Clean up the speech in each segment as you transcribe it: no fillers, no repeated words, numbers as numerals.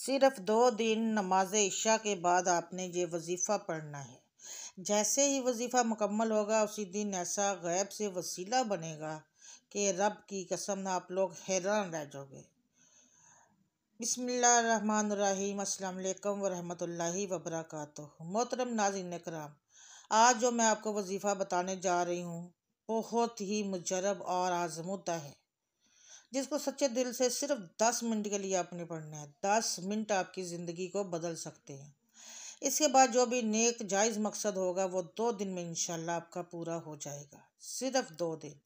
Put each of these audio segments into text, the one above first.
सिर्फ 2 दिन नमाज इशा के बाद आपने ये वजीफ़ा पढ़ना है। जैसे ही वजीफ़ा मुकम्मल होगा उसी दिन ऐसा गैब से वसीला बनेगा कि रब की कसम आप लोग हैरान रह जाओगे। बिस्मिल्लाहिर्रहमानिर्रहीम, अस्सलाम वालेकुम वरहमतुल्लाहि वबरकातुहू। मोहतरम नाज़रीन कराम, आज जो मैं आपको वजीफ़ा बताने जा रही हूँ बहुत ही मुजरब और आज़मूदा है, जिसको सच्चे दिल से सिर्फ 10 मिनट के लिए आपने पढ़ना है। 10 मिनट आपकी ज़िंदगी को बदल सकते हैं। इसके बाद जो भी नेक जायज़ मकसद होगा वो 2 दिन में इंशाल्लाह आपका पूरा हो जाएगा। सिर्फ 2 दिन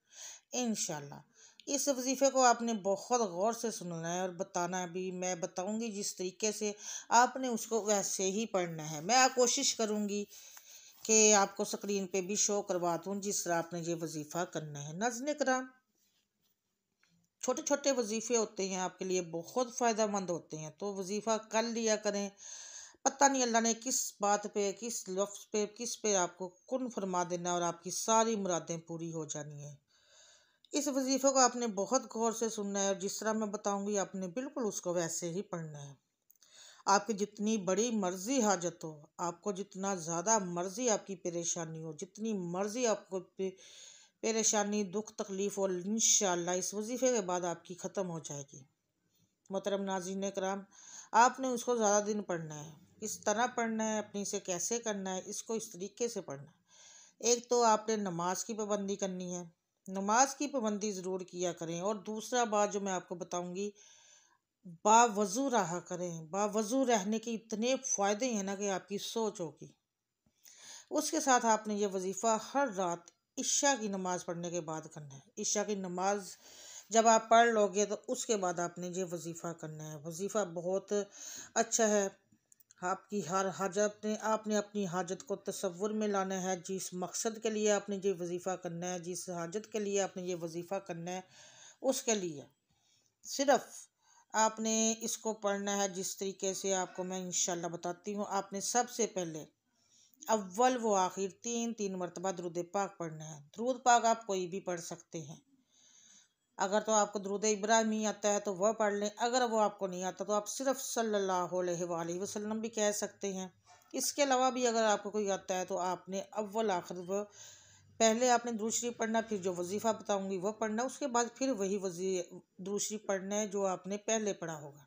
इंशाल्लाह। इस वजीफ़े को आपने बहुत गौर से सुनना है और बताना भी। मैं बताऊंगी जिस तरीके से आपने उसको वैसे ही पढ़ना है। मैं कोशिश करूंगी कि आपको स्क्रीन पे भी शो करवा दूँ जिस तरह आपने ये वजीफ़ा करना है। नाज़रीन कराम, छोटे छोटे वजीफ़े होते हैं आपके लिए बहुत फ़ायदेमंद होते हैं, तो वजीफ़ा कर लिया करें। पता नहीं अल्लाह ने किस बात पे, किस लफ्ज़ पे, किस पे आपको कुन फरमा देना और आपकी सारी मुरादें पूरी हो जानी है। इस वजीफ़े को आपने बहुत गौर से सुनना है और जिस तरह मैं बताऊंगी आपने बिल्कुल उसको वैसे ही पढ़ना है। आपकी जितनी बड़ी मर्जी हाजत हो, आपको जितना ज़्यादा मर्जी आपकी परेशानी हो, जितनी मर्जी आपको परेशानी दुख तकलीफ़ और इंशाअल्लाह इस वजीफ़े के बाद आपकी ख़त्म हो जाएगी। मोहतरम नाज़रीन कराम, आपने उसको ज़्यादा दिन पढ़ना है। इस तरह पढ़ना है, अपनी से कैसे करना है, इसको इस तरीके से पढ़ना है। एक तो आपने नमाज की पाबंदी करनी है, नमाज की पाबंदी ज़रूर किया करें। और दूसरा बात जो मैं आपको बताऊंगी, बावज़ू रहा करें। बावज़ू रहने के इतने फ़ायदे हैं ना कि आपकी सोच होगी। उसके साथ आपने ये वजीफ़ा हर रात इशा की नमाज़ पढ़ने के बाद करना है। इशा की नमाज जब आप पढ़ लोगे तो उसके बाद आपने ये वजीफ़ा करना है। वजीफ़ा बहुत अच्छा है। आपकी हर हाजत ने आपने अपनी हाजत को तसव्वुर में लाना है। जिस मकसद के लिए आपने ये वजीफ़ा करना है, जिस हाजत के लिए आपने ये वजीफ़ा करना है, उसके लिए सिर्फ आपने इसको पढ़ना है जिस तरीके से आपको मैं इंशाल्लाह बताती हूँ। आपने सबसे पहले अव्वल व आखिर 3 मरतबा दुरूद पाक पढ़ना है। दुरूद पाक आप कोई भी पढ़ सकते हैं। अगर तो आपको दुरूद इब्राहिमी आता है तो वह पढ़ लें, अगर वो आपको नहीं आता तो आप सिर्फ सल्लल्लाहु अलैहि वसल्लम भी कह सकते हैं। इसके अलावा भी अगर आपको कोई आता है तो आपने अव्वल आखिर व पहले आपने दुरूद शरीफ पढ़ना, फिर जो वजीफ़ा बताऊंगी वो पढ़ना, उसके बाद फिर वही दुरूद शरीफ पढ़ना है जो आपने पहले पढ़ा होगा।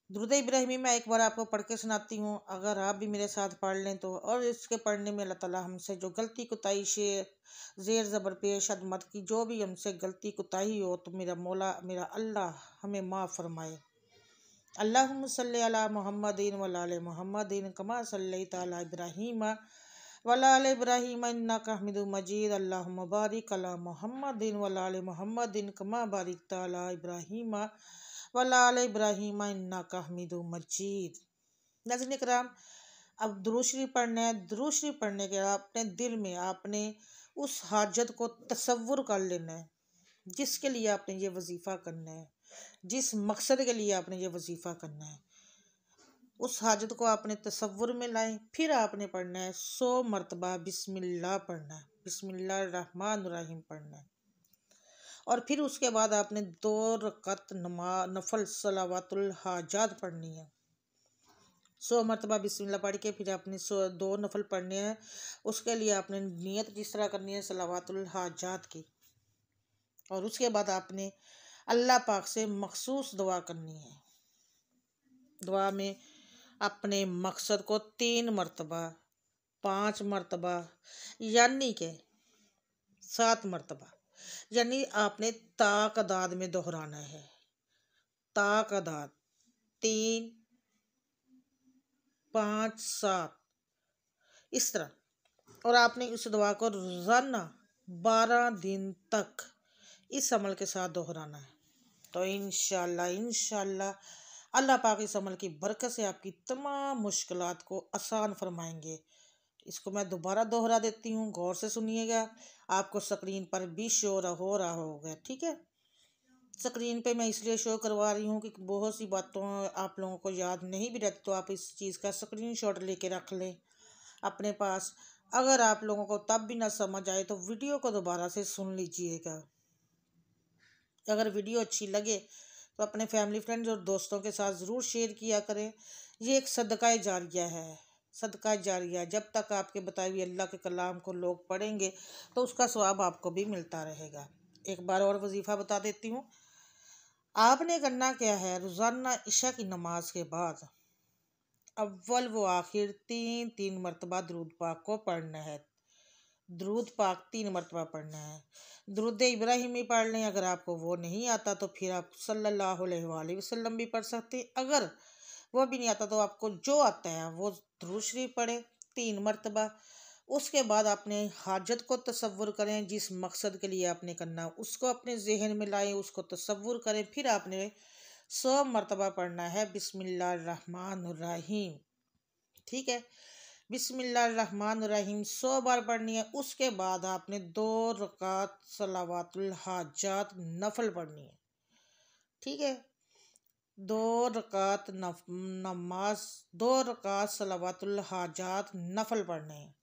दुरूद इब्राहिमी मैं एक बार आपको पढ़ के सुनाती हूँ, अगर आप भी मेरे साथ पढ़ लें तो। और इसके पढ़ने में अल्लाह ताला हमसे जो गलती कुताही से ज़ेर ज़बर पेश मत की, जो भी हमसे गलती कुताही हो तो मेरा मौला मेरा अल्लाह हमें माफ़ फरमाए। अल्लाहुम्मा सल्ली अला मुहम्मदिन व आले मुहम्मदिन कमा सल्लैता अला इब्राहीम व आले इब्राहीम इन्नका हमीदुम मजीद। अल्लाहुम्मा बारिक अला मुहम्मदिन व आले मुहम्मदिन कमा बारिकता अला इब्राहीम वला आले इब्राहीम इन्नका हमीदुम मजीद। नाज़रीन कराम, अब दुरूद शरीफ पढ़ना है। दुरूद शरीफ पढ़ने के अपने दिल में आपने उस हाजत को तसव्वुर कर लेना है जिसके लिए आपने ये वजीफ़ा करना है, जिस मकसद के लिए आपने ये वजीफ़ा करना है। उस हाजत को आपने तसव्वुर में लाएं। फिर आपने पढ़ना है 100 मरतबा बिस्मिल्लाह पढ़ना है, बिस्मिल्लाहिर्रहमानिर्रहीम पढ़ना है। और फिर उसके बाद आपने 2 रकत नफल सलावातुल हाजात पढ़नी है। 100 मरतबा बिस्मिल्लाह पढ़ के फिर आपने 2 नफल पढ़ने हैं। उसके लिए आपने नियत जिस तरह करनी है सलावातुल हाजात की। और उसके बाद आपने अल्लाह पाक से मखसूस दुआ करनी है। दुआ में अपने मकसद को 3 मरतबा, 5 मरतबा, यानी के 7 मरतबा, यानी आपने ताकदाद में दोहराना है। ताकदाद 3, 5, 7 इस तरह। और आपने इस दुआ को रोज़ाना 12 दिन तक इस अमल के साथ दोहराना है। तो इंशाल्लाह अल्लाह पाक इस अमल की बरकत से आपकी तमाम मुश्किलात को आसान फरमाएंगे। इसको मैं दोबारा दोहरा देती हूँ, गौर से सुनिएगा। आपको स्क्रीन पर भी शो हो रहा होगा, ठीक है। स्क्रीन पे मैं इसलिए शो करवा रही हूँ कि बहुत सी बातों आप लोगों को याद नहीं भी रहती, तो आप इस चीज़ का स्क्रीनशॉट लेके रख लें अपने पास। अगर आप लोगों को तब भी ना समझ आए तो वीडियो को दोबारा से सुन लीजिएगा। अगर वीडियो अच्छी लगे तो अपने फैमिली फ्रेंड्स और दोस्तों के साथ ज़रूर शेयर किया करें। ये एक सदका जारिया है, सदका जारिया। जब तक आपके बताए हुए अल्लाह के कलाम को लोग पढ़ेंगे तो उसका सवाब आपको भी मिलता रहेगा। एक बार और वजीफ़ा बता देती हूँ। आपने करना क्या है, रोज़ाना इशा की नमाज के बाद अव्वल व आखिर 3 मरतबा दुरूद पाक को पढ़ना है। दुरूद पाक 3 मरतबा पढ़ना है। दुरूद इब्राहिमी पढ़ लें, अगर आपको वो नहीं आता तो फिर आप सल्लल्लाहु अलैहि वसल्लम भी पढ़ सकते हैं। अगर वो भी नहीं आता तो आपको जो आता है वो दुरूद शरीफ पढ़े 3 मरतबा। उसके बाद आपने हाजत को तसव्वुर करें, जिस मकसद के लिए आपने करना उसको अपने जहन में लाएं, उसको तसव्वुर करें। फिर आपने 100 मरतबा पढ़ना है बिस्मिल्लाहिर्रहमानिर्रहीम। ठीक है, बिस्मिल्लाहिर्रहमानिर्रहीम 100 बार पढ़नी है। उसके बाद आपने 2 रकात सलावातुल हाजात नफल पढ़नी है। ठीक है, 2 रकात नमाज 2 रकात सलावातुल हाजात नफल पढ़ने हैं।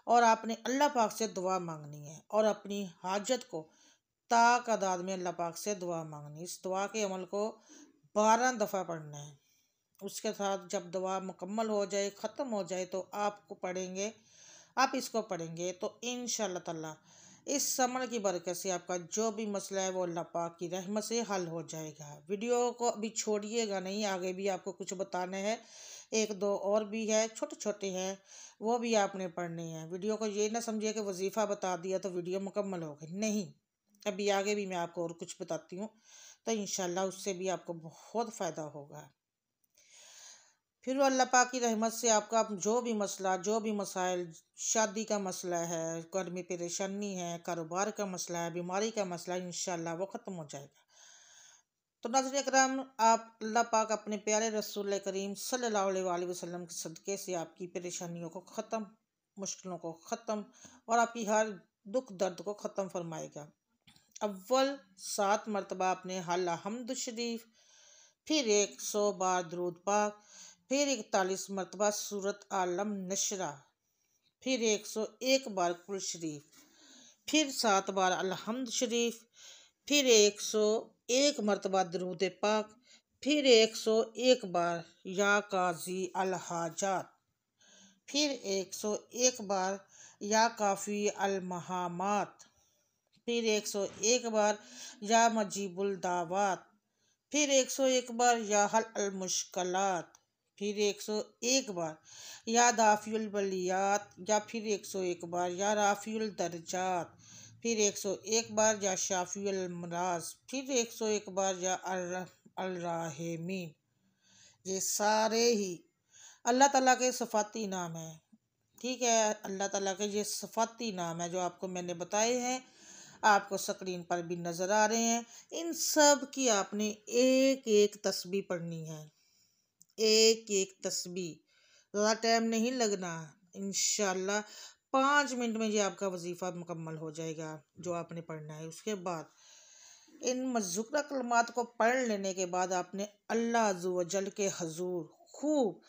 और आपने अल्लाह पाक से दुआ मांगनी है और अपनी हाजत को तादाद में अल्लाह पाक से दुआ मांगनी। इस दुआ के अमल को 12 दफ़ा पढ़ना है। उसके साथ जब दुआ मुकम्मल हो जाए, ख़त्म हो जाए, तो आपको पढ़ेंगे, आप इसको पढ़ेंगे तो इंशाअल्लाह ताला इस अमल की बरकत से आपका जो भी मसला है वो अल्लाह पाक की रहमत से हल हो जाएगा। वीडियो को अभी छोड़िएगा नहीं, आगे भी आपको कुछ बताने हैं। 1-2 और भी है, छोटे छोटे हैं, वो भी आपने पढ़ने हैं। वीडियो को ये ना समझिए कि वजीफ़ा बता दिया तो वीडियो मुकम्मल हो गई, नहीं। अभी आगे भी मैं आपको और कुछ बताती हूँ, तो इंशाअल्लाह उससे भी आपको बहुत फ़ायदा होगा। फिर अल्लाह पाक की रहमत से आपका जो भी मसला, जो भी मसाइल, शादी का मसला है, घर में परेशानी है, कारोबार का मसला है, बीमारी का मसला, इंशाअल्लाह वो ख़त्म हो जाएगा। तो नाज़रीन इकराम, आप अल्लाह पाक अपने प्यारे रसूल करीम सल्लल्लाहु अलैहि वसल्लम के सदक़े से आपकी परेशानियों को ख़त्म, मुश्किलों को ख़त्म और आपकी हर दुख दर्द को ख़त्म फरमाएगा। अव्वल 7 मरतबा आपने हल हम्द शरीफ, फिर 100 बार दुरूद पाक, फिर 41 मरतबा सूरत आलम नशरा, फिर 101 बार कुल शरीफ, फिर 7 बार अलहम्द शरीफ, फिर 101 मरतबा दुरूद पाक, फिर 101 बार या काजी अल हाजात, फिर 101 बार या काफ़ी अल महामात, फिर 101 बार या मजीबुल दावात, फिर 101 बार या हल अल मुश्किलात, फिर 101 बार या दाफ़ियुल बलियात, या फिर 101 बार या राफ़ियुल दर्जात, फिर 101 बार या शाफ़ियुल मराज, फिर 101 बार या अल राहिमीन। ये सारे ही अल्लाह ताला के सफ़ाती नाम हैं। ठीक है, अल्लाह ताला के ये सफ़ाती नाम है जो आपको मैंने बताए हैं, आपको स्क्रीन पर भी नज़र आ रहे हैं। इन सब की आपने एक एक तस्बीह पढ़नी है, एक एक तस्बीह, ज़्यादा टाइम नहीं लगना। इंशाअल्लाह 5 मिनट में ये आपका वजीफ़ा मुकम्मल हो जाएगा जो आपने पढ़ना है। उसके बाद इन मज़कूरा कलमात को पढ़ लेने के बाद आपने अल्लाह अज़्ज़ व जल के हजूर खूब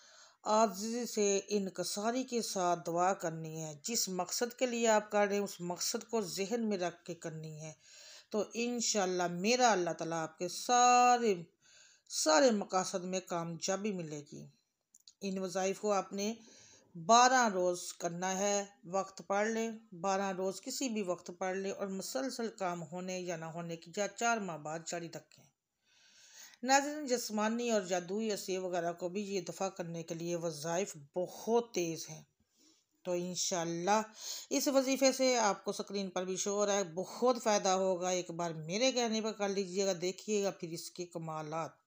आजिज़ी से इनकसारी के साथ दुआ करनी है। जिस मकसद के लिए आप कर रहे हैं उस मकसद को जहन में रख के करनी है, तो इंशाअल्लाह मेरा अल्लाह ताला आपके सारे मकासद में कामयाबी मिलेगी। इन वज़ाइफ को आपने 12 रोज़ करना है। वक्त पढ़ लें, 12 रोज़ किसी भी वक्त पढ़ लें और मुसलसल काम होने या ना होने की 4 माह बाद जारी रखें। नाज़रीन, जिस्मानी और जादुई असर वगैरह को भी ये दफ़ा करने के लिए वज़ाइफ बहुत तेज़ हैं। तो इंशाअल्लाह इस वजीफ़े से आपको स्क्रीन पर भी शो हो रहा है, बहुत फ़ायदा होगा। एक बार मेरे कहने पर कर लीजिएगा, देखिएगा फिर इसके कमालात।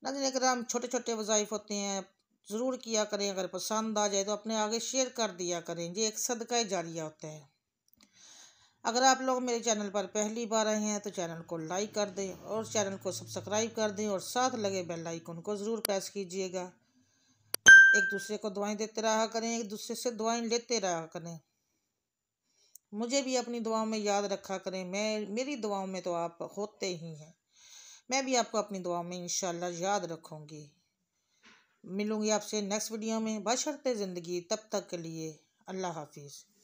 नाज़रीन इकराम, छोटे छोटे वज़ाइफ होते हैं, ज़रूर किया करें। अगर पसंद आ जाए तो अपने आगे शेयर कर दिया करें, ये एक सदका जारिया होता है। अगर आप लोग मेरे चैनल पर पहली बार आए हैं तो चैनल को लाइक कर दें और चैनल को सब्सक्राइब कर दें और साथ लगे बेल आइकन को ज़रूर प्रेस कीजिएगा। एक दूसरे को दुआएं देते रहा करें, एक दूसरे से दुआएं लेते रहा करें। मुझे भी अपनी दुआओं में याद रखा करें, मेरी दुआओं में तो आप होते ही हैं। मैं भी आपको अपनी दुआओं में इंशाअल्लाह याद रखूँगी। मिलूँगी आपसे नेक्स्ट वीडियो में बशर्ते ज़िंदगी। तब तक के लिए अल्लाह हाफिज़।